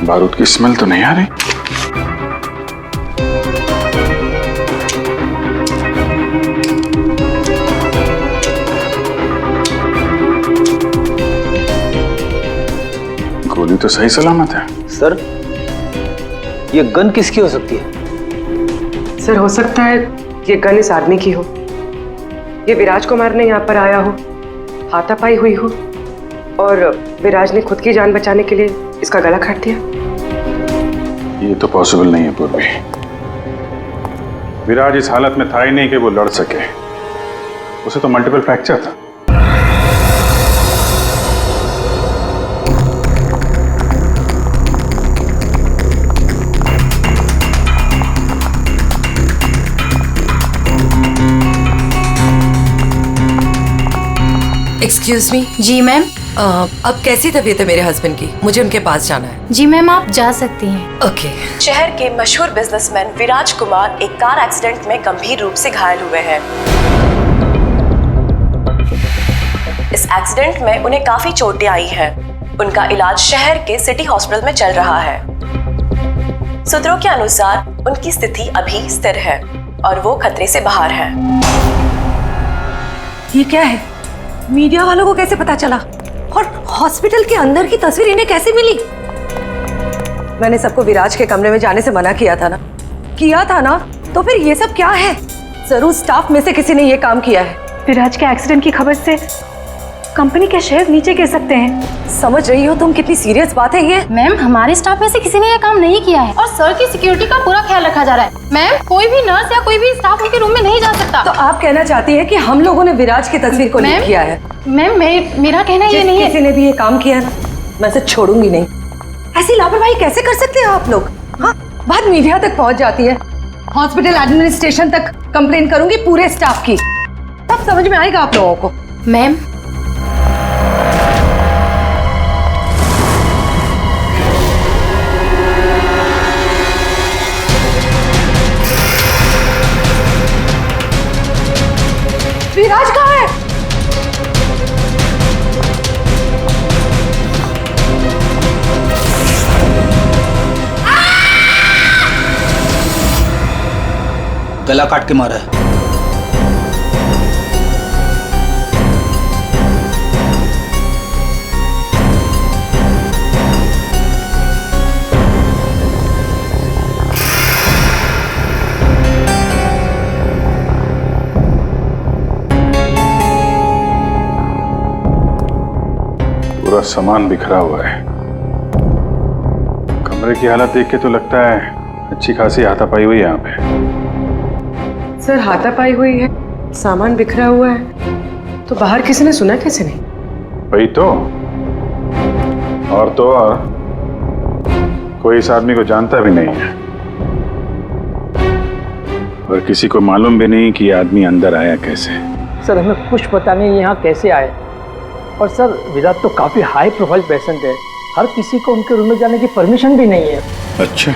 बारूद की स्मेल तो नहीं आ रही। गोली तो सही सलामत है। सर, ये गन किसकी हो सकती है? सर, हो सकता है ये गन इस आदमी की हो। ये विराज को मारने यहाँ पर आया हो, हाथापाई हुई हो और विराज ने खुद की जान बचाने के लिए इसका गला काट दिया। ये तो पॉसिबल नहीं है पूर्वी। विराज इस हालत में था ही नहीं कि वो लड़ सके। उसे तो मल्टीपल फ्रैक्चर था। Excuse me. जी मैम। अब कैसी तबीयत है मेरे हस्बैंड की? मुझे उनके पास जाना है। जी मैम, आप जा सकती हैं। ओके। शहर के मशहूर बिजनेसमैन विराज कुमार एक कार एक्सीडेंट में गंभीर रूप से घायल हुए हैं। इस एक्सीडेंट में उन्हें काफी चोटें आई हैं। उनका इलाज शहर के सिटी हॉस्पिटल में चल रहा है। सूत्रों के अनुसार उनकी स्थिति अभी स्थिर है और वो खतरे से बाहर है। ये क्या है? मीडिया वालों को कैसे पता चला? और हॉस्पिटल के अंदर की तस्वीर इन्हें कैसे मिली? मैंने सबको विराज के कमरे में जाने से मना किया था ना? तो फिर ये सब क्या है? जरूर स्टाफ में से किसी ने ये काम किया है। विराज के एक्सीडेंट की खबर से कंपनी के शेयर नीचे गिर सकते हैं। समझ रही हो तुम कितनी सीरियस बात है ये? मैम, हमारे स्टाफ में से किसी ने ये काम नहीं किया है और सर की सिक्योरिटी का पूरा ख्याल रखा जा रहा है। मैम, कोई भी नर्स या कोई भी स्टाफ उनके रूम में नहीं जा सकता। तो आप कहना चाहती है कि हम लोगों ने विराज की तस्वीर को लीक किया है? मैम, मेरा कहना ये नहीं है। किसी ने भी ये काम किया ना, मैं इसे छोड़ूंगी नहीं। ऐसी लापरवाही कैसे कर सकते हो आप लोग? हाँ, बात मीडिया तक पहुंच जाती है, हॉस्पिटल एडमिनिस्ट्रेशन तक कंप्लेन करूंगी पूरे स्टाफ की, तब समझ में आएगा आप लोगों को। मैम, विराज कहाँ है? गला काट के मारा है। पूरा सामान बिखरा हुआ है। कमरे की हालत देख के तो लगता है अच्छी खासी हाथापाई हुई यहाँ पे। सर, हाथापाई हुई है, सामान बिखरा हुआ है, तो बाहर किसी ने सुना कैसे नहीं? वही तो और कोई इस आदमी को जानता भी नहीं है और किसी को मालूम भी नहीं कि ये आदमी अंदर आया कैसे। सर, हमें कुछ पता नहीं यहाँ कैसे आए। और सर, विराट तो काफी हाई प्रोफाइल पेशेंट है, हर किसी को उनके रूम में जाने की परमिशन भी नहीं है। अच्छा,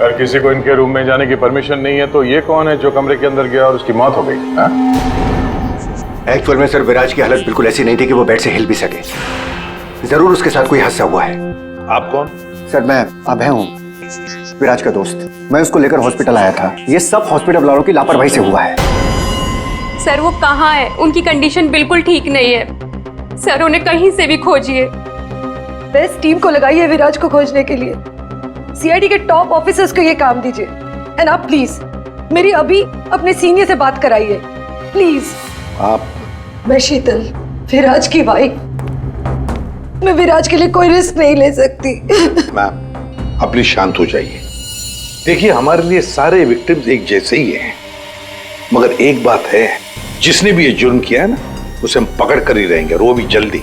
हर किसी को इनके रूम में जाने की परमिशन नहीं है, तो ये कौन है जो कमरे के अंदर गया और उसकी मौत हो गई? एक्चुअल में सर, विराज की हालत बिल्कुल ऐसी नहीं थी कि वो बेड से हिल भी सके। जरूर उसके साथ कोई हादसा हुआ है। आप कौन? सर, मैं अभय हूँ, विराज का दोस्त। मैं उसको लेकर हॉस्पिटल आया था। ये सब हॉस्पिटल वालों की लापरवाही से हुआ है। सर, वो कहाँ है? उनकी कंडीशन बिल्कुल ठीक नहीं है सर, उन्हें कहीं से भी खोजिए। बेस्ट टीम को लगाइए विराज को खोजने के लिए। सीआईडी के टॉप ऑफिसर्स को ये काम दीजिए। एंड आप प्लीज मेरी अभी अपने सीनियर से बात कराइए, प्लीज। आप? मैं शीतल, विराज की वाइफ। मैं विराज के लिए कोई रिस्क नहीं ले सकती। मैम, आप प्लीज शांत हो जाइए। देखिए, हमारे लिए सारे विक्टिम्स एक जैसे ही हैं, मगर एक बात है, जिसने भी ये जुर्म किया है ना, उसे हम पकड़ कर ही रहेंगे, और वो भी जल्दी।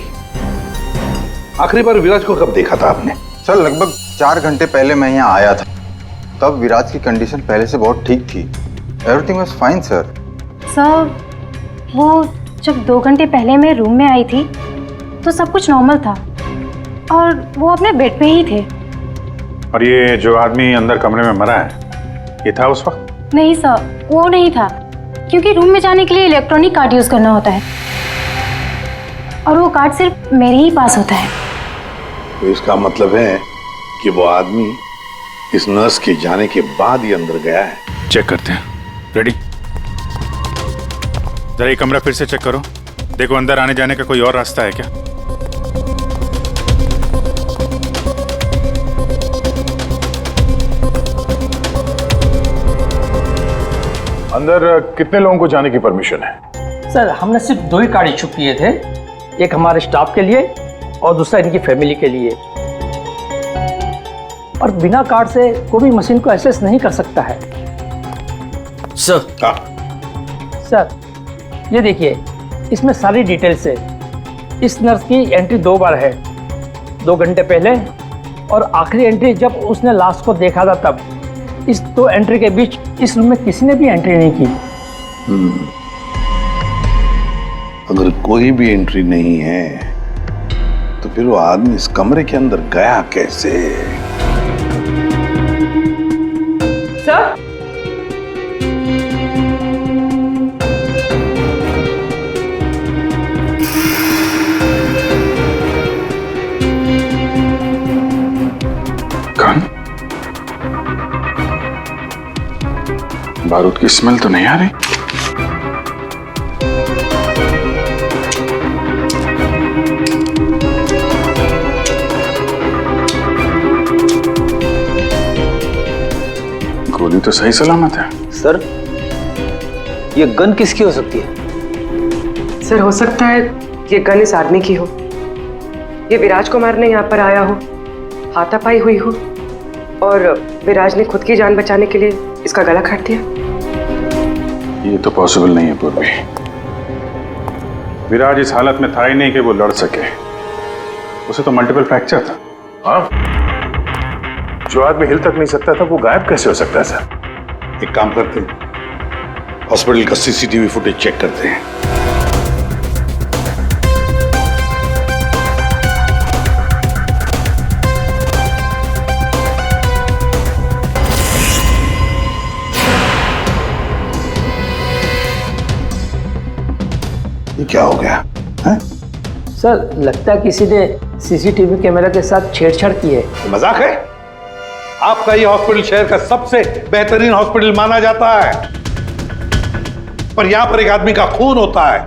आखिरी बार विराज को कब देखा था आपने? सर, लगभग 4 घंटे पहले मैं यहाँ आया था। तब विराज की कंडीशन पहले से बहुत ठीक थी। Everything was fine sir. Sir, वो जब 2 घंटे पहले मैं रूम में आई थी तो सब कुछ नॉर्मल था और वो अपने बेड पे ही थे। और ये जो आदमी अंदर कमरे में मरा है, ये था उस वक्त? नहीं सर, वो नहीं था, क्योंकि रूम में जाने के लिए इलेक्ट्रॉनिक कार्ड यूज करना होता है और वो कार्ड सिर्फ मेरे ही पास होता है। तो इसका मतलब है कि वो आदमी इस नर्स के जाने के बाद ही अंदर गया है। चेक करते हैं। रेडी? जरा ये कमरा फिर से चेक करो, देखो अंदर आने जाने का कोई और रास्ता है क्या। अंदर कितने लोगों को जाने की परमिशन है? सर हमने सिर्फ 2 ही कार्ड इशू किए थे, एक हमारे स्टाफ के लिए और दूसरा इनकी फैमिली के लिए। और बिना कार्ड से कोई भी मशीन को एक्सेस नहीं कर सकता है। सर ये देखिए, इसमें सारी डिटेल्स है। इस नर्स की एंट्री 2 बार है, 2 घंटे पहले और आखिरी एंट्री जब उसने लास्ट को देखा था तब। इस 2 एंट्री के बीच इस रूम में किसी ने भी एंट्री नहीं की। अगर कोई भी एंट्री नहीं है तो फिर वो आदमी इस कमरे के अंदर गया कैसे? सर, कौन? बारूद की स्मेल तो नहीं आ रही। गोली तो सही सलामत है। सर ये गन किसकी हो सकती है? सर हो सकता है ये गन इस आदमी की हो, ये विराज को मारने यहाँ पर आया हो, हाथापाई हुई हो और विराज ने खुद की जान बचाने के लिए इसका गला काट दिया। ये तो पॉसिबल नहीं है पूर्वी। विराज इस हालत में था ही नहीं कि वो लड़ सके, उसे तो मल्टीपल फ्रैक्चर था। हाँ, जो आदमी हिल तक नहीं सकता था वो गायब कैसे हो सकता है सर? एक काम करते हैं, हॉस्पिटल का सीसीटीवी फुटेज चेक करते हैं। ये क्या हो गया है? सर लगता है किसी ने सीसीटीवी कैमरा के साथ छेड़छाड़ की है। मजाक है? आपका ये हॉस्पिटल शहर का सबसे बेहतरीन हॉस्पिटल माना जाता है, पर यहां पर एक आदमी का खून होता है,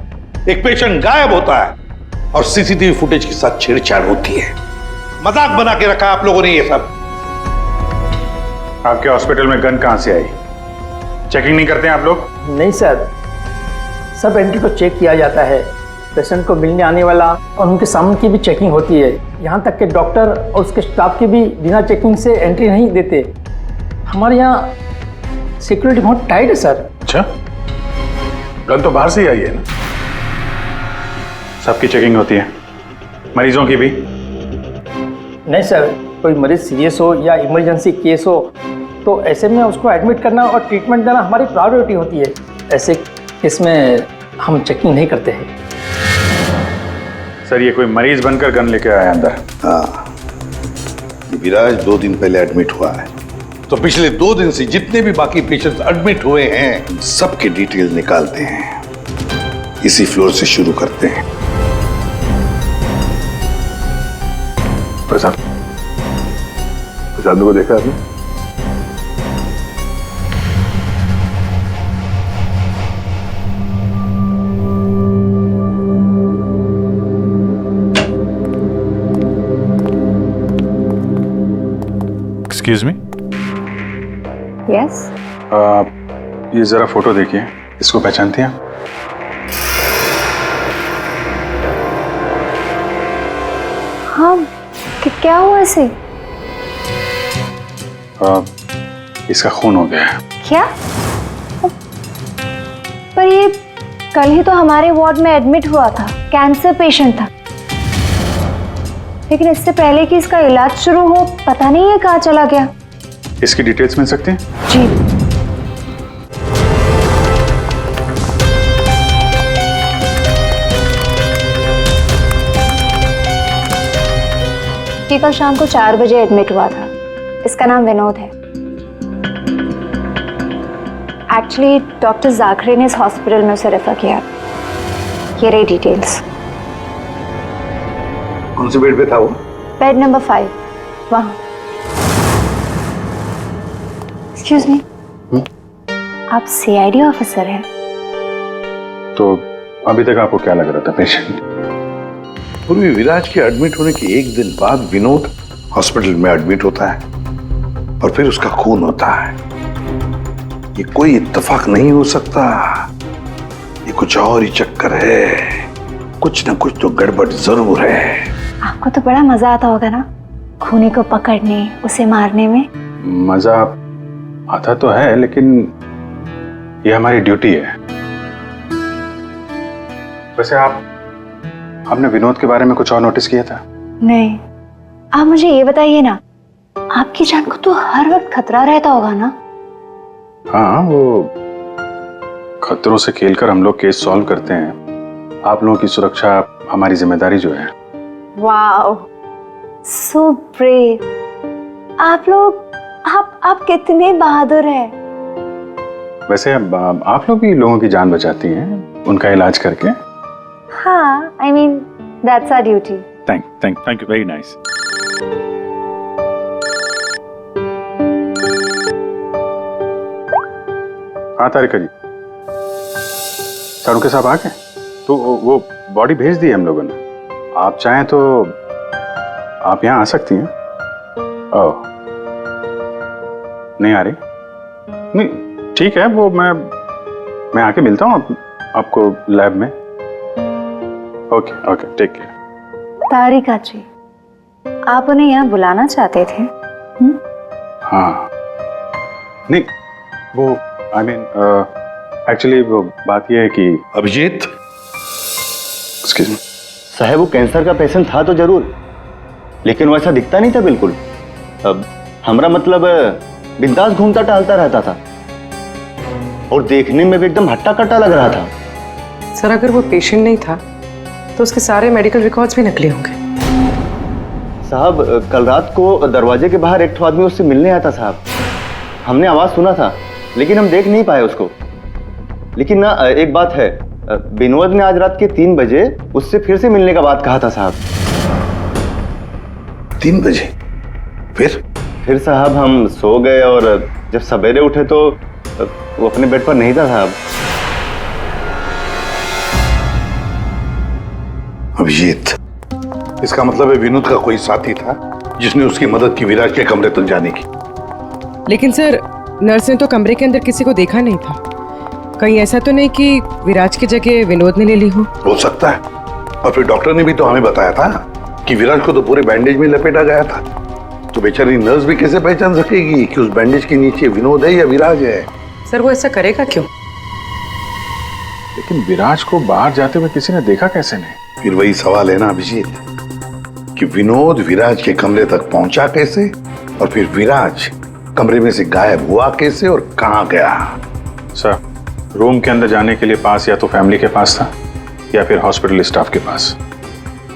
एक पेशेंट गायब होता है और सीसीटीवी फुटेज के साथ छेड़छाड़ होती है। मजाक बना के रखा आप लोगों ने ये सब। आपके हॉस्पिटल में गन कहां से आई? चेकिंग नहीं करते हैं आप लोग? नहीं सर, सब एंट्री को चेक किया जाता है। पेशेंट को मिलने आने वाला और उनके सामान की भी चेकिंग होती है। यहाँ तक कि डॉक्टर और उसके स्टाफ की भी बिना चेकिंग से एंट्री नहीं देते। हमारे यहाँ सिक्योरिटी बहुत टाइट है सर। अच्छा, गन तो बाहर से ही आई है ना? सबकी चेकिंग होती है, मरीजों की भी? नहीं सर, कोई मरीज सीरियस हो या इमरजेंसी केस हो तो ऐसे में उसको एडमिट करना और ट्रीटमेंट देना हमारी प्रायोरिटी होती है। ऐसे केस में हम चेकिंग नहीं करते हैं। सर ये कोई मरीज बनकर गन लेके आया अंदर? हाँ, विराज 2 दिन पहले एडमिट हुआ है, तो पिछले 2 दिन से जितने भी बाकी पेशेंट्स एडमिट हुए हैं सबके डिटेल निकालते हैं। इसी फ्लोर से शुरू करते हैं। प्रसाद को देखा आपने? Excuse me. यस। ये जरा फोटो देखिए, इसको पहचानती हैं? हाँ, क्या हुआ इसे? इसका खून हो गया है। क्या? पर ये कल ही तो हमारे वार्ड में एडमिट हुआ था, कैंसर पेशेंट था। लेकिन इससे पहले कि इसका इलाज शुरू हो पता नहीं ये कहाँ चला गया। इसकी डिटेल्स मिल सकती हैं? जी। ये कल शाम को 4 बजे एडमिट हुआ था। इसका नाम विनोद है। एक्चुअली डॉक्टर जाखरे ने इस हॉस्पिटल में उसे रेफर किया। ये रही डिटेल्स। कौन से बेड पे था वो? बेड नंबर 5 वहाँ। एक्सक्यूज मी, आप सीआईडी ऑफिसर हैं? तो अभी तक आपको क्या लग रहा था पेशेंट? पूर्वी विराज के एडमिट होने के एक दिन बाद विनोद हॉस्पिटल में एडमिट होता है और फिर उसका खून होता है। ये कोई इत्तेफाक नहीं हो सकता, ये कुछ और ही चक्कर है, कुछ ना कुछ तो गड़बड़ जरूर है। आपको तो बड़ा मजा आता होगा ना खूनी को पकड़ने, उसे मारने में? मजा आता तो है, लेकिन ये हमारी ड्यूटी है। वैसे आपने विनोद के बारे में कुछ और नोटिस किया था? नहीं, आप मुझे ये बताइए ना, आपकी जान को तो हर वक्त खतरा रहता होगा ना? हाँ, वो खतरों से खेलकर हम लोग केस सॉल्व करते हैं। आप लोगों की सुरक्षा हमारी जिम्मेदारी जो है। Wow, so brave. आप कितने बहादुर हैं। वैसे आप लोग भी लोगों की जान बचाती हैं उनका इलाज करके। हाँ, I mean that's our duty. Thank you, very nice. हाँ तारिका जी, सारू के साहब आ गए? तो वो बॉडी भेज दी है हम लोगों ने। आप चाहें तो आप यहाँ आ सकती हैं। ओह, नहीं आ रही? नहीं, ठीक है, वो मैं आके मिलता हूँ आपको लैब में। Okay, take care. Tarika ji, आप उन्हें यहाँ बुलाना चाहते थे? हाँ, नहीं, वो आई मीन एक्चुअली वो बात ये है कि अभिजीत, एक्सक्यूज मी साहब, वो कैंसर का पेशेंट था तो जरूर, लेकिन वैसा दिखता नहीं था बिल्कुल। अब हमारा मतलब बिंदास घूमता टहलता रहता था और देखने में भी एकदम हट्टा कट्टा लग रहा था। सर, अगर वो पेशेंट नहीं था तो उसके सारे मेडिकल रिकॉर्ड्स भी नकली होंगे। साहब, कल रात को दरवाजे के बाहर एक आदमी उससे मिलने आया था साहब। हमने आवाज सुना था लेकिन हम देख नहीं पाए उसको। लेकिन ना एक बात है, विनोद ने आज रात के 3 बजे उससे फिर से मिलने का बात कहा था साहब। 3 बजे? फिर साहब हम सो गए और जब सवेरे उठे तो वो अपने बेड पर नहीं था साहब। अभिजीत, इसका मतलब है विनोद का कोई साथी था जिसने उसकी मदद की विराज के कमरे तक जाने की। लेकिन सर, नर्स ने तो कमरे के अंदर किसी को देखा नहीं था। कहीं ऐसा तो नहीं कि विराज की जगह विनोद ने ले ली हो सकता है। और फिर डॉक्टर ने भी तो हमें बताया था कि विराज को तो पूरे बैंडेज में लपेटा गया था। तो बेचारी नर्स भी कैसे पहचान सकेगी कि उस बैंडेज के नीचे विनोद है या विराज है? सर, वो ऐसा करेगा क्यों? लेकिन विराज को बाहर जाते हुए किसी ने देखा कैसे नहीं? फिर वही सवाल है ना अभिजीत, कि विनोद विराज के कमरे तक पहुंचा कैसे और फिर विराज कमरे में से गायब हुआ कैसे और कहां गया? सर, रूम के अंदर जाने के लिए पास या तो फैमिली के पास था या फिर हॉस्पिटल स्टाफ के पास।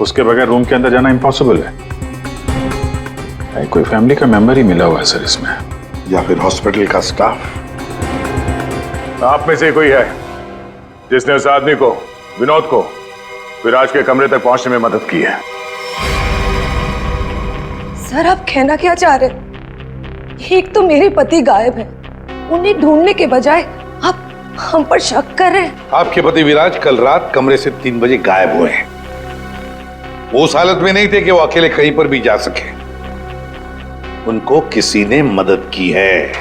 उसके बगैर रूम के अंदर जाना इम्पॉसिबल है। कोई फैमिली का मेंबर ही मिला हुआ है सर इसमें, या फिर हॉस्पिटल का स्टाफ। आप में से कोई है जिसने उस आदमी को, विनोद को, विराज के कमरे तक पहुंचने में मदद की है? सर, आप कहना क्या चाह रहे? एक तो मेरे पति गायब है, उन्हें ढूंढने के बजाय आप हम पर शक कर रहे हैं। आपके पति विराज कल रात कमरे से 3 बजे गायब हुए हैं। वो उस हालत में नहीं थे कि वो अकेले कहीं पर भी जा सके। उनको किसी ने मदद की है।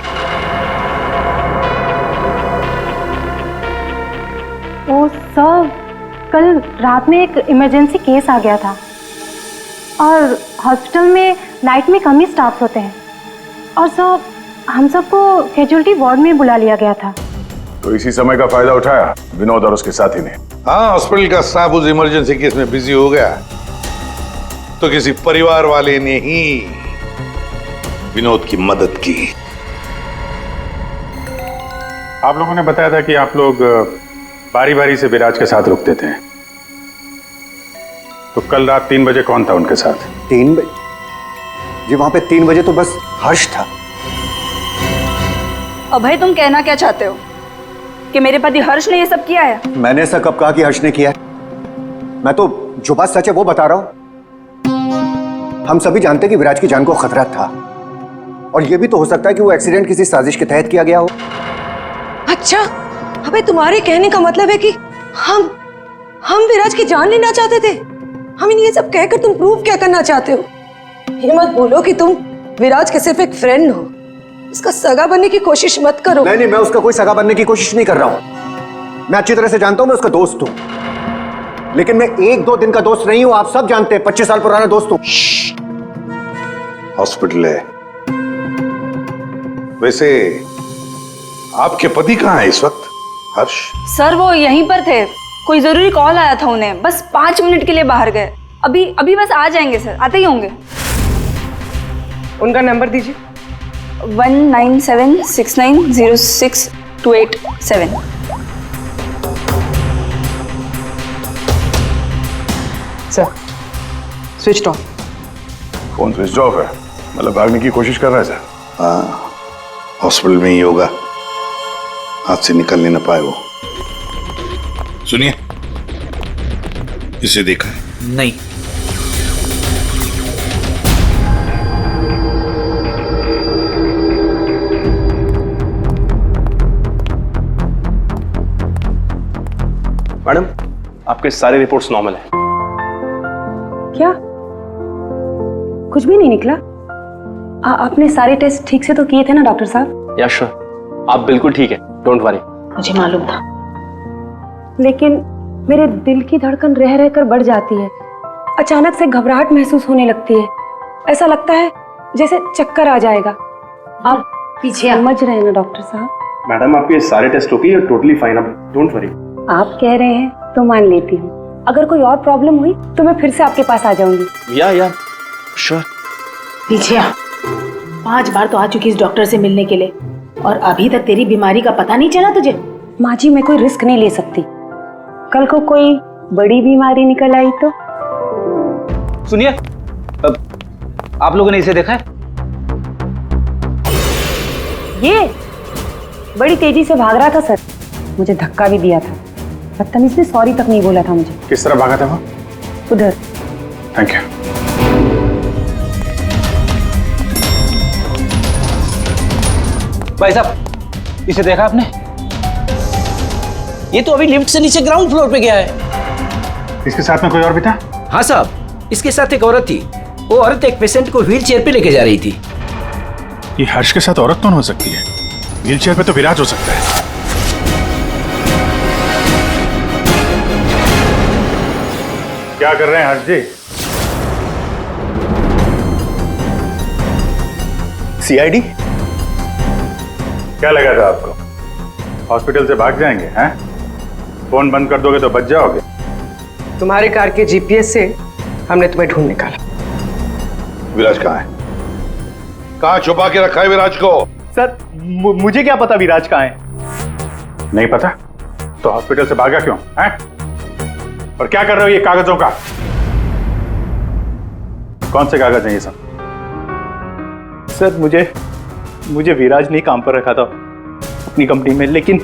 ओ सर, कल रात में एक इमरजेंसी केस आ गया था और हॉस्पिटल में नाइट में कम ही स्टाफ होते हैं और सर हम सबको कैजुअल्टी वार्ड में बुला लिया गया था। तो इसी समय का फायदा उठाया विनोद और उसके साथी ने। हाँ, हॉस्पिटल का स्टाफ उस इमरजेंसी केस में बिजी हो गया तो किसी परिवार वाले ने ही विनोद की मदद की। आप लोगों ने बताया था कि आप लोग बारी बारी से विराज के साथ रुकते थे, तो कल रात 3 बजे कौन था उनके साथ? 3 बजे जी, वहां पे 3 बजे तो बस हर्ष था। अभय, तुम कहना क्या चाहते हो कि मेरे पति हर्ष ने ये सब किया है? मैंने ऐसा कब कहा कि हर्ष ने किया है? मैं तो जो बात सच है वो बता रहा हूं। हम सभी जानते कि विराज की जान को खतरा था और ये भी तो हो सकता है कि वो एक्सीडेंट किसी साजिश के तहत किया गया हो। अच्छा, अबे तुम्हारे कहने का मतलब है कि हम विराज की जान लेना चाहते थे। हम ये सब कहकर तुम प्रूव क्या करना चाहते हो? ये मत बोलो कि तुम विराज के सिर्फ एक फ्रेंड हो, उसका सगा बनने की कोशिश मत करो। नहीं, मैं उसका कोई सगा बनने की कोशिश नहीं कर रहा हूं। मैं अच्छी तरह से जानता हूं मैं उसका दोस्त हूं, लेकिन मैं 1-2 दिन का दोस्त नहीं हूं। आप सब जानते हैं 25 साल पुराना दोस्त हूं। हॉस्पिटल है। वैसे आपके पति कहाँ है इस वक्त, हर्ष? सर वो यहीं पर थे, कोई जरूरी कॉल आया था उन्हें, बस 5 मिनट के लिए बाहर गए। अभी बस आ जाएंगे सर, आते ही होंगे। उनका नंबर दीजिए। 1976906287। Sir, switch off. Phone switch off है, मतलब भागने की कोशिश कर रहा है सर। हाँ, हॉस्पिटल में ही होगा, हाथ से निकलने न पाए वो। सुनिए, इसे देखा है? नहीं। मैडम, आपके सारे रिपोर्ट्स नॉर्मल है। क्या कुछ भी नहीं निकला? आपने सारे टेस्ट ठीक से तो किए थे ना डॉक्टर साहब? या श्योर, आप बिल्कुल ठीक है, डोंट वरी। मुझे मालूम था, लेकिन मेरे दिल की धड़कन रह रहकर बढ़ जाती है। अचानक से घबराहट महसूस होने लगती है, ऐसा लगता है जैसे चक्कर आ जाएगा। आप पीछे समझ रहे हैं ना डॉक्टर साहब? मैडम, आपके सारे test okay, you are totally fine, आप डोंट वरी। आप कह रहे हैं तो मान लेती हूँ। अगर कोई और प्रॉब्लम हुई तो मैं फिर से आपके पास आ जाऊंगी। या श्योर। पीछे आ। 5 बार तो आ चुकी इस डॉक्टर से मिलने के लिए, और अभी तक तेरी बीमारी का पता नहीं चला तुझे? माँ जी, मैं कोई रिस्क नहीं ले सकती। कल को कोई बड़ी बीमारी निकल आई तो? सुनिए, आप लोगों ने इसे देखा है? ये बड़ी तेजी से भाग रहा था सर, मुझे धक्का भी दिया था। बदतमीज ने सॉरी तक नहीं बोला था मुझे। किस तरह भागा था वो? उधर। Thank you. भाई साहब, इसे देखा आपने? ये तो अभी लिफ्ट से नीचे ग्राउंड फ्लोर पे गया है। इसके साथ में कोई और भी था? हाँ साहब, इसके साथ एक औरत थी। वो औरत एक पेशेंट को व्हील चेयर पे लेके जा रही थी। ये हर्ष के साथ औरत कौन हो सकती है? व्हील चेयर पे तो विराज हो सकता है। क्या कर रहे हैं हर्ष जी? सीआईडी? क्या लगा था आपको हॉस्पिटल से भाग जाएंगे? हैं? फोन बंद कर दोगे तो बच जाओगे। तुम्हारे कार के जीपीएस से हमने तुम्हें ढूंढ निकाला। विराज कहाँ है? कहाँ छुपा के रखा है विराज को? सर, मुझे क्या पता विराज कहाँ है? नहीं पता तो हॉस्पिटल से भागा क्यों? हैं? और क्या कर रहे हो ये कागजों का? कौन से कागज हैं ये सब? सर, मुझे विराज ने काम पर रखा था अपनी कंपनी में, लेकिन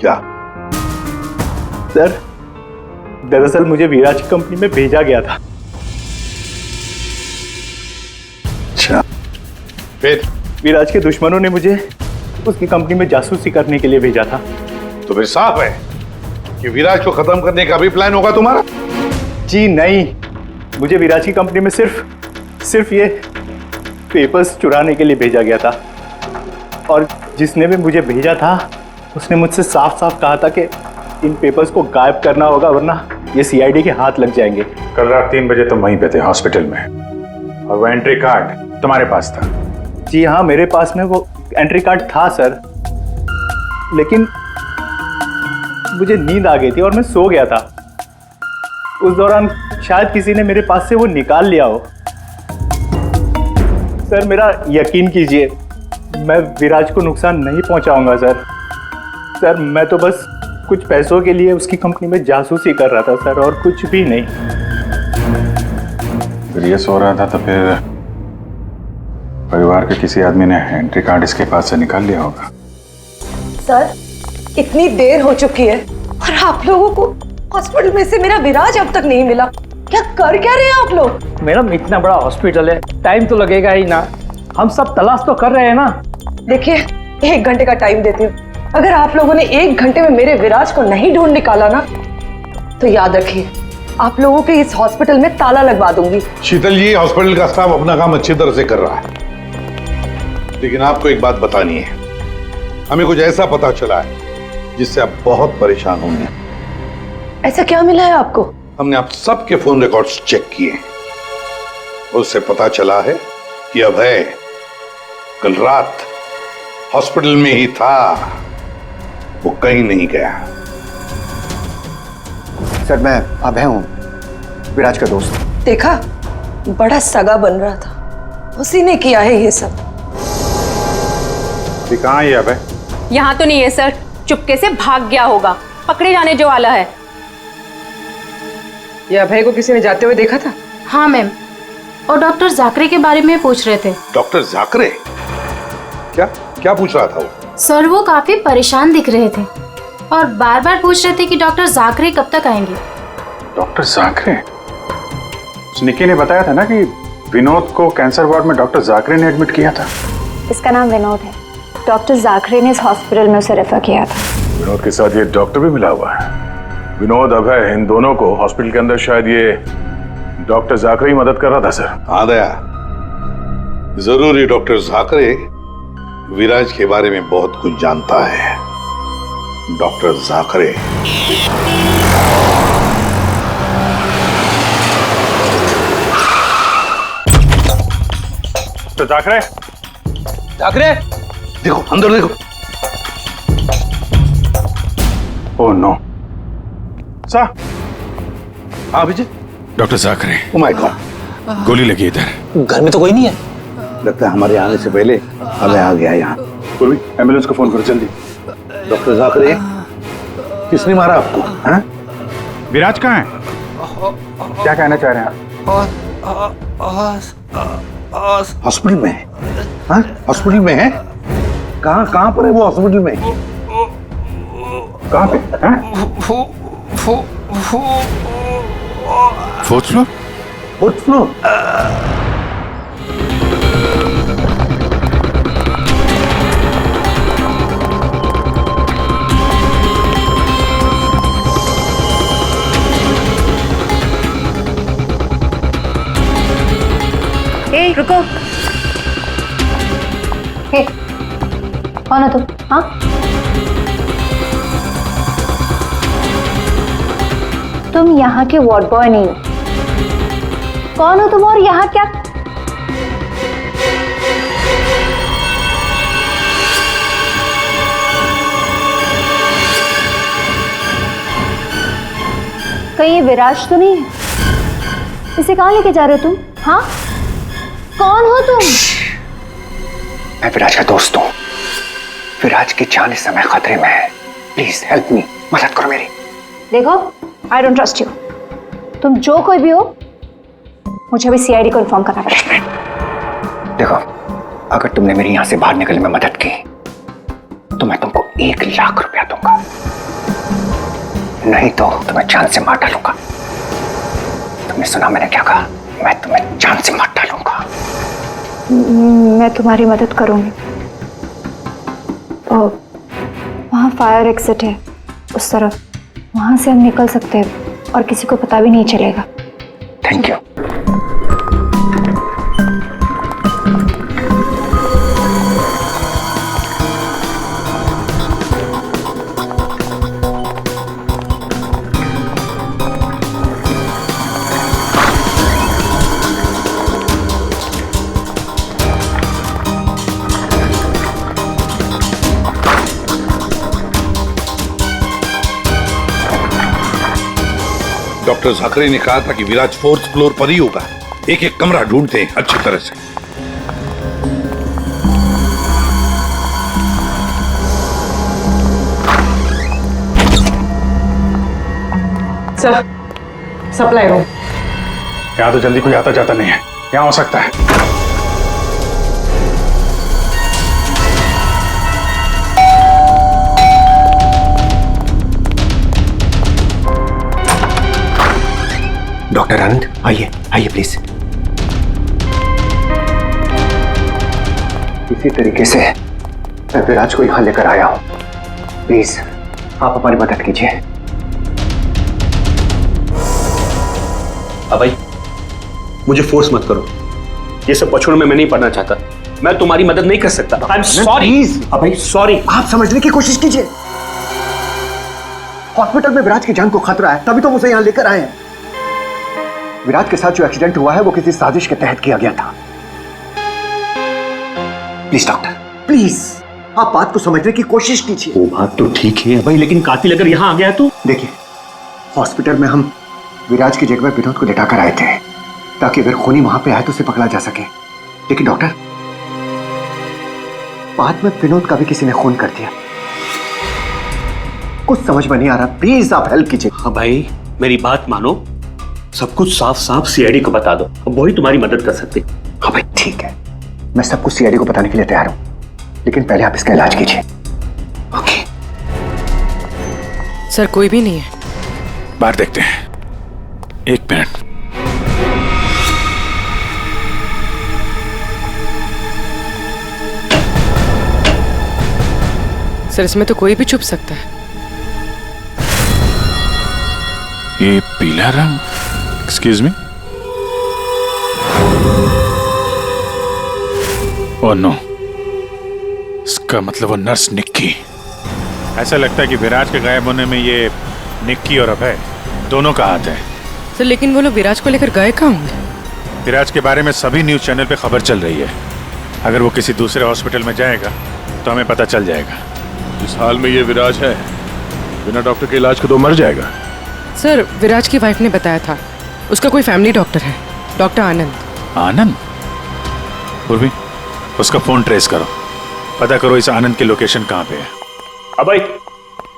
क्या? सर, दरअसल मुझे विराज की कंपनी में भेजा गया था। अच्छा, फिर? विराज के दुश्मनों ने मुझे उसकी कंपनी में जासूसी करने के लिए भेजा था। तो फिर साफ है कि विराज को खत्म करने का भी प्लान होगा तुम्हारा? जी नहीं, मुझे विराज की कंपनी में सिर्फ ये पेपर्स चुराने के लिए भेजा गया था, और जिसने भी मुझे भेजा था उसने मुझसे साफ साफ कहा था कि इन पेपर्स को गायब करना होगा, वरना ये सीआईडी के हाथ लग जाएंगे। कल रात 3 बजे तुम वहीं पे थे हॉस्पिटल में, और वो एंट्री कार्ड तुम्हारे पास था? जी हाँ, मेरे पास में वो एंट्री कार्ड था सर, लेकिन मुझे नींद आ गई थी और मैं सो गया था। उस दौरान शायद किसी ने मेरे पास से वो निकाल लिया हो। सर, मेरा यकीन कीजिए, मैं विराज को नुकसान नहीं पहुंचाऊंगा सर। सर, मैं तो बस कुछ पैसों के लिए उसकी कंपनी में जासूसी कर रहा था सर, और कुछ भी नहीं। फिर ये सो रहा था तो फिर परिवार के किसी आदमी ने एंट्री कार्ड इसके पास से निकाल लिया होगा। सर, इतनी देर हो चुकी है और आप लोगों को हॉस्पिटल में से मेरा विराज अब तक नहीं मिला। क्या कर क्या रहे हैं आप लोग? मैडम, इतना बड़ा हॉस्पिटल है, टाइम तो लगेगा ही ना। हम सब तलाश तो कर रहे हैं ना। देखिए 1 घंटे का टाइम देती हूँ, अगर आप लोगों ने 1 घंटे में मेरे विराज को नहीं ढूंढ निकाला ना तो याद रखिए आप लोगों के इस हॉस्पिटल में ताला लगवा दूंगी। शीतल जी, हॉस्पिटल का स्टाफ अपना काम अच्छी तरह से कर रहा है, लेकिन आपको एक बात बतानी है। हमें कुछ ऐसा पता चला है जिससे आप बहुत परेशान होंगे। ऐसा क्या मिला है आपको? हमने आप सबके फोन रिकॉर्ड्स चेक किए, उससे पता चला है कि अभय कल रात हॉस्पिटल में ही था, वो कहीं नहीं गया। सर मैं अभय हूं, विराज का दोस्त। देखा, बड़ा सगा बन रहा था, उसी ने किया है ये सब। कहाँ है अभय? यहाँ तो नहीं है सर, चुपके से भाग गया होगा, पकड़े जाने जो वाला है। ये अभय को किसी ने जाते हुए देखा था? हाँ मैम, और डॉक्टर जाकरे के बारे में पूछ रहे थे। डॉक्टर जाकरे? क्या क्या पूछ रहा था वो? सर वो काफी परेशान दिख रहे थे और बार बार पूछ रहे थे कि डॉक्टर जाकरे कब तक आएंगे। डॉक्टर जाकरे? निकी ने बताया था ना कि विनोद को कैंसर वार्ड में डॉक्टर जाकरे ने एडमिट किया था। इसका नाम विनोद है, डॉक्टर जाकरे ने इस हॉस्पिटल में उसे रेफर किया था। विनोद के साथ ये डॉक्टर भी मिला हुआ है। विनोद, अभय, इन दोनों को हॉस्पिटल के अंदर शायद ये डॉक्टर जाकरे ही मदद कर रहा था सर। हाँ दया, जरूर ये डॉक्टर जाकरे विराज के बारे में बहुत कुछ जानता है। डॉक्टर जाकरे तो जाकरे जाकरे देखो, अंदर देखो। ओह नो सा। हाँ विजय, डॉक्टर जाकरे। ओह माय गॉड, गोली लगी इधर। घर में तो कोई नहीं है। लगता है हमारे आने से पहले अभय आ गया यहाँ। पूर्वी, एम्बुलेंस को फोन करो जल्दी। डॉक्टर जाकरे, किसने मारा आपको? हाँ? विराज कहाँ है? क्या कहना चाह रहे हैं आप? हॉस्पिटल में है? हाँ? हॉस्पिटल में है? कहाँ पर है वो हॉस्पिटल में? कहाँ पे? Fourth floor? Fourth floor? ए, रुको। हे, कौन हो तुम? हाँ? तुम यहाँ के वार्ड बॉय नहीं हो। कौन हो तुम और यहाँ क्या? कहीं ये विराज तो नहीं है? इसे कहाँ लेके जा रहे हो तुम? हाँ? कौन हो तुम? मैं विराज का दोस्त हूँ। विराज की जान इस समय खतरे में है। प्लीज हेल्प मी, मदद करो मेरी। देखो, आई डोंट ट्रस्ट यू। तुम जो कोई भी हो, मुझे अभी सीआईडी को इन्फॉर्म करना पड़ेगा। देखो, अगर तुमने मेरी यहाँ से बाहर निकलने में मदद की तो मैं तुमको 1 लाख रुपया दूंगा, नहीं तो तुम्हें जान से मार डालूंगा। तुमने सुना मैंने क्या कहा? मैं तुम्हें जान से मार डालूंगा। मैं तुम्हारी मदद करूंगी। वहाँ फायर एग्जिट है उस तरफ, वहां से हम निकल सकते हैं और किसी को पता भी नहीं चलेगा। Thank you. डॉक्टर जाकरे ने कहा था कि विराज 4th फ्लोर पर ही होगा। एक एक कमरा ढूंढते हैं अच्छी तरह से। Sir, supply room. यहाँ तो जल्दी कोई आता जाता नहीं है, यहाँ हो सकता है। डॉक्टर आनंद, आइए आइए प्लीज। किसी तरीके से मैं विराज को यहां लेकर आया हूं। प्लीज आप हमारी मदद कीजिए। अभय, मुझे फोर्स मत करो। ये सब पछुड़ में मैं नहीं पढ़ना चाहता। मैं तुम्हारी मदद नहीं कर सकता। I am sorry. Abhay sorry. आप समझने की कोशिश कीजिए। हॉस्पिटल में विराज की जान को खतरा है, तभी तो उसे यहां लेकर आए हैं। विराज के साथ जो एक्सीडेंट हुआ है वो किसी साजिश के तहत किया गया था। प्लीज डॉक्टर, प्लीज आप बात को समझने की कोशिश कीजिए। वो बात तो ठीक है भाई, लेकिन कातिल अगर यहाँ आ गया तो? देखिए, हॉस्पिटल में हम विराज की जगह विनोद को लेटाकर आए थे ताकि अगर खूनी वहां पे आए तो उसे पकड़ा जा सके। लेकिन डॉक्टर, बाद में विनोद का भी किसी ने खून कर दिया। कुछ समझ में नहीं आ रहा। प्लीज आप हेल्प कीजिए। हाँ भाई, मेरी बात मानो। सब कुछ साफ साफ सीआईडी को बता दो, अब वही तुम्हारी मदद कर सकते। हाँ भाई ठीक है, मैं सब कुछ सीआईडी को बताने के लिए तैयार हूं, लेकिन पहले आप इसका इलाज कीजिए। ओके सर, कोई भी नहीं है। बाहर देखते हैं। एक मिनट। सर, इसमें तो कोई भी छुप सकता है। ये पीला रंग, एक्सक्यूज मी। ओह नो, इसका मतलब वो नर्स निक्की। ऐसा लगता है कि विराज के गायब होने में ये निक्की और अभय दोनों का हाथ है। सर, लेकिन वो लोग विराज को लेकर गए कहाँ होंगे? विराज के बारे में सभी न्यूज चैनल पे खबर चल रही है। अगर वो किसी दूसरे हॉस्पिटल में जाएगा तो हमें पता चल जाएगा। इस हाल में ये विराज है, बिना डॉक्टर के इलाज को तो मर जाएगा। सर, विराज की वाइफ ने बताया था उसका कोई फैमिली डॉक्टर है, डॉक्टर आनंद। आनंद? पूर्वी, उसका फोन ट्रेस करो, पता करो इस आनंद की लोकेशन कहाँ पे है। अभय,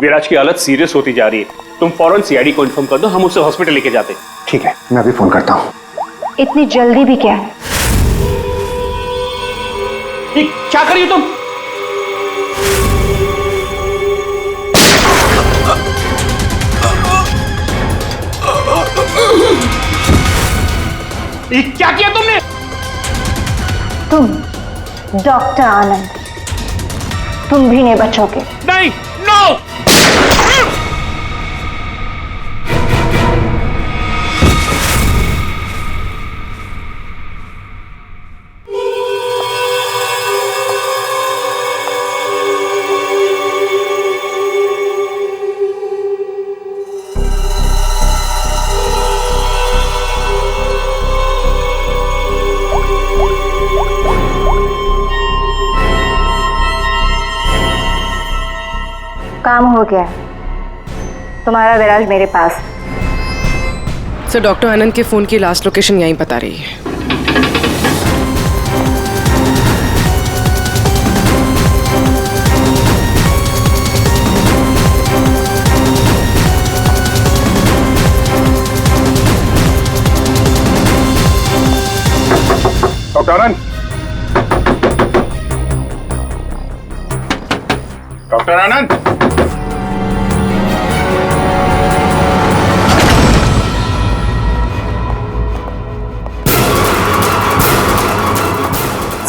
विराज की हालत सीरियस होती जा रही है। तुम फौरन सीआईडी को इन्फॉर्म कर दो, हम उसे हॉस्पिटल लेके जाते। ठीक है, मैं अभी फोन करता हूँ। इतनी जल्दी भी क्या है? क्या करिए तुम? क्या किया तुमने? तुम डॉक्टर आनंद, तुम भी नहीं बचोगे। नहीं, नो! काम हो गया, तुम्हारा विराज मेरे पास। सर, डॉक्टर आनंद के फोन की लास्ट लोकेशन यहीं बता रही है। डॉक्टर आनंद, डॉक्टर आनंद,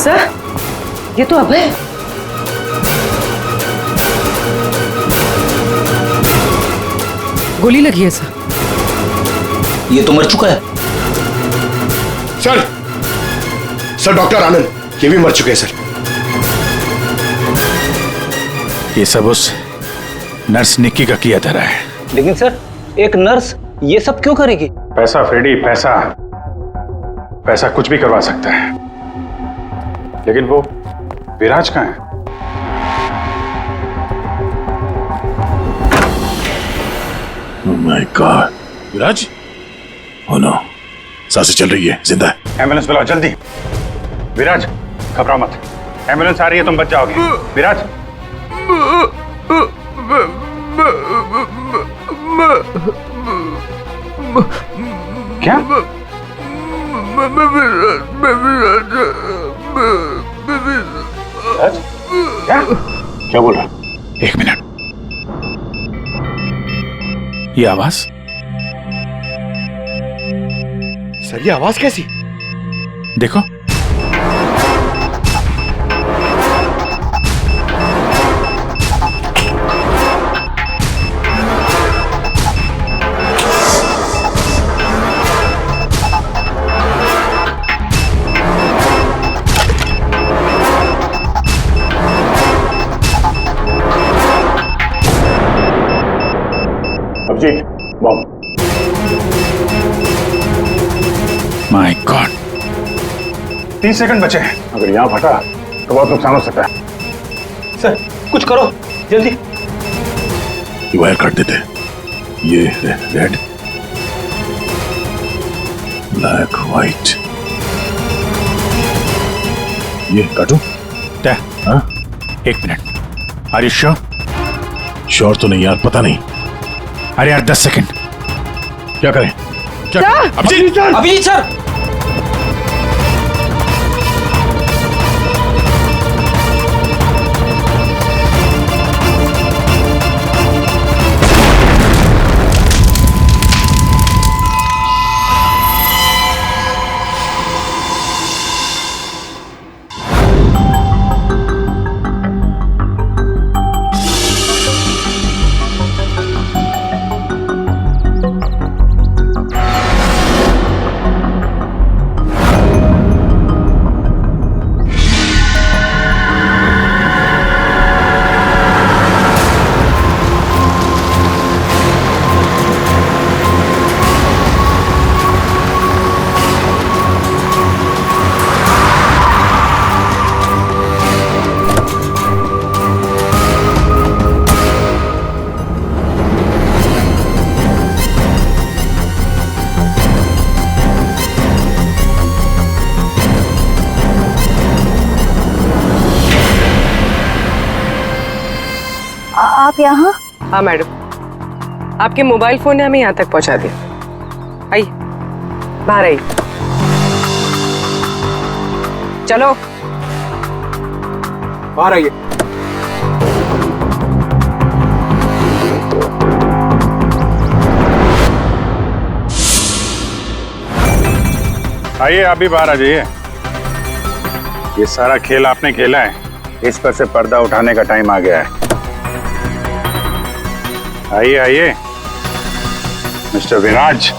सर, ये तो अभय। गोली लगी है सर। ये तो मर चुका है। सर डॉक्टर आनंद ये भी मर चुके हैं सर। ये सब उस नर्स निक्की का किया धरा है। लेकिन सर, एक नर्स ये सब क्यों करेगी? पैसा फ्रेडी, पैसा। पैसा कुछ भी करवा सकता है। लेकिन वो विराज कहाँ है? Oh my God, Viraj? Oh no, सांसें चल रही है, जिंदा है। एम्बुलेंस बुलाओ जल्दी। विराज, घबराओ मत, एम्बुलेंस आ रही है, तुम बच जाओगे। विराज, क्या? क्या? क्या बोल रहा? एक मिनट, ये आवाज? सर, ये आवाज कैसी? देखो। Abhijeet, mom. My god, 30 second बचे हैं। अगर यहाँ फटा तो बहुत नुकसान हो सकता है। सर कुछ करो जल्दी। ये वायर काट देते। ये रेड, ब्लैक, व्हाइट, ये काटू? हाँ? 1 minute. Are you sure? Sure तो नहीं यार, पता नहीं। अरे यार 10 सेकंड। क्या करें? क्या करें? Abhijeet sir, Abhijeet sir. आप यहाँ? हाँ मैडम, आपके मोबाइल फोन ने हमें यहाँ तक पहुँचा दिया। आइए, बाहर आइए। चलो बाहर आइए। आइए, आप भी बाहर आ जाइए। ये सारा खेल आपने खेला है, इस पर से पर्दा उठाने का टाइम आ गया है। आइए आइए मिस्टर विराज।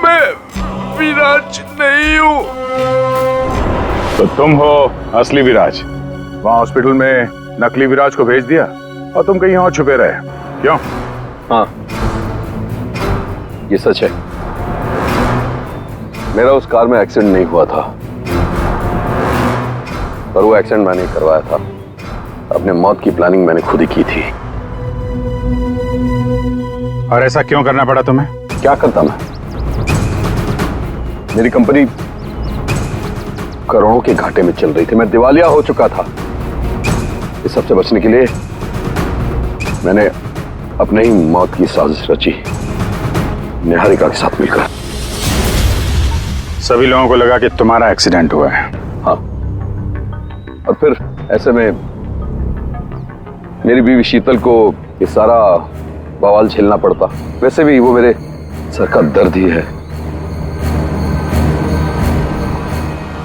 मैं विराज नहीं हूं। तो तुम हो असली विराज। वहां हॉस्पिटल में नकली विराज को भेज दिया और तुम कहीं और छुपे रहे, क्यों? हाँ, ये सच है। मेरा उस कार में एक्सीडेंट नहीं हुआ था, पर वो एक्सीडेंट मैंने करवाया था। अपने मौत की प्लानिंग मैंने खुद ही की थी। और ऐसा क्यों करना पड़ा तुम्हें? क्या करता मैं? मेरी कंपनी करोड़ों के घाटे में चल रही थी, मैं दिवालिया हो चुका था। इस सबसे बचने के लिए मैंने अपने ही मौत की साजिश रची, निहारिका के साथ मिलकर। सभी लोगों को लगा कि तुम्हारा एक्सीडेंट हुआ है। हाँ, और फिर ऐसे में मेरी बीवी शीतल को ये सारा बवाल झेलना पड़ता। वैसे भी वो मेरे सर का दर्द ही है।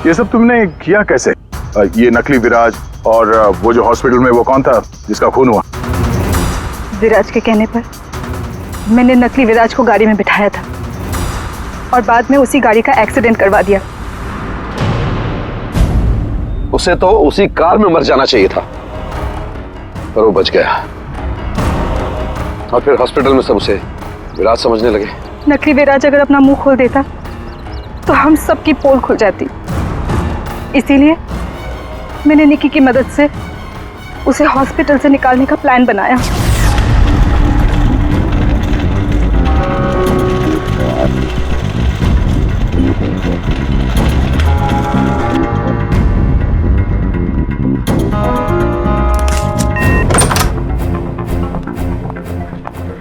ये सब तुमने किया कैसे? ये नकली विराज और वो जो हॉस्पिटल में वो कौन था जिसका खून हुआ? विराज के कहने पर मैंने नकली विराज को गाड़ी में बिठाया था और बाद में उसी गाड़ी का एक्सीडेंट करवा दिया। उसे तो उसी कार में मर जाना चाहिए था, पर वो बच गया। और फिर हॉस्पिटल में सब उसे विराज समझने लगे। नकली विराज अगर अपना मुंह खोल देता तो हम सबकी पोल खुल जाती। इसीलिए मैंने निकी की मदद से उसे हॉस्पिटल से निकालने का प्लान बनाया।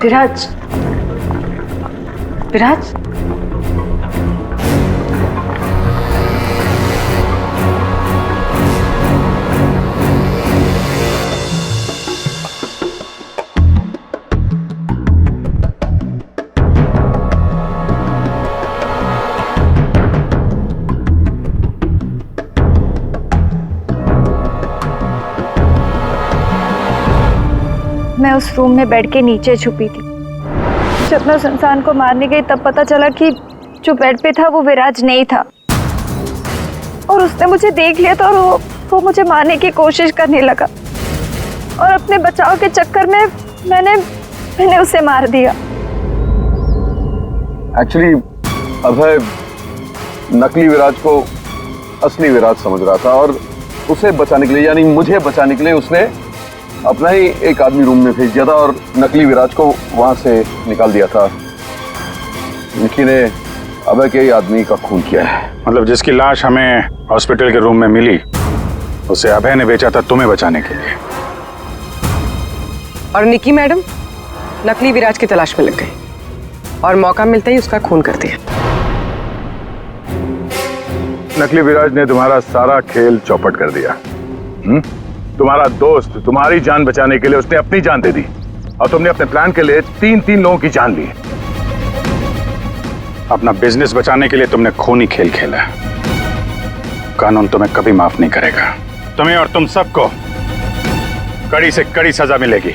विराज, विराज, मैं उस रूम में बेड के नीचे छुपी थी। जब मैं उस इंसान को मारने गई तब पता चला कि जो बेड पे था वो विराज नहीं था। और उसने मुझे देख लिया था और वो मुझे मारने की कोशिश करने लगा और अपने बचाव के चक्कर में मैंने उसे मार दिया। एक्चुअली अभय नकली विराज को असली विराज समझ रहा था और उसे बचाने के लिए, यानी मुझे बचाने के लिए, उसने अपना ही एक आदमी रूम में भेज दिया था और नकली विराज को वहां से निकाल दिया था। निकी ने अभय के ही आदमी का खून किया है। मतलब जिसकी लाश हमें हॉस्पिटल के रूम में मिली उसे अभय ने बेचा था तुम्हें बचाने के लिए। और निकी मैडम नकली विराज की तलाश में लग गई और मौका मिलते ही उसका खून कर दिया। नकली विराज ने तुम्हारा सारा खेल चौपट कर दिया। तुम्हारा दोस्त तुम्हारी जान बचाने के लिए उसने अपनी जान दे दी और तुमने अपने प्लान के लिए 3 लोगों की जान ली। अपना बिजनेस बचाने के लिए तुमने खूनी खेल खेला। कानून तुम्हें कभी माफ नहीं करेगा। तुम्हें और तुम सबको कड़ी से कड़ी सजा मिलेगी।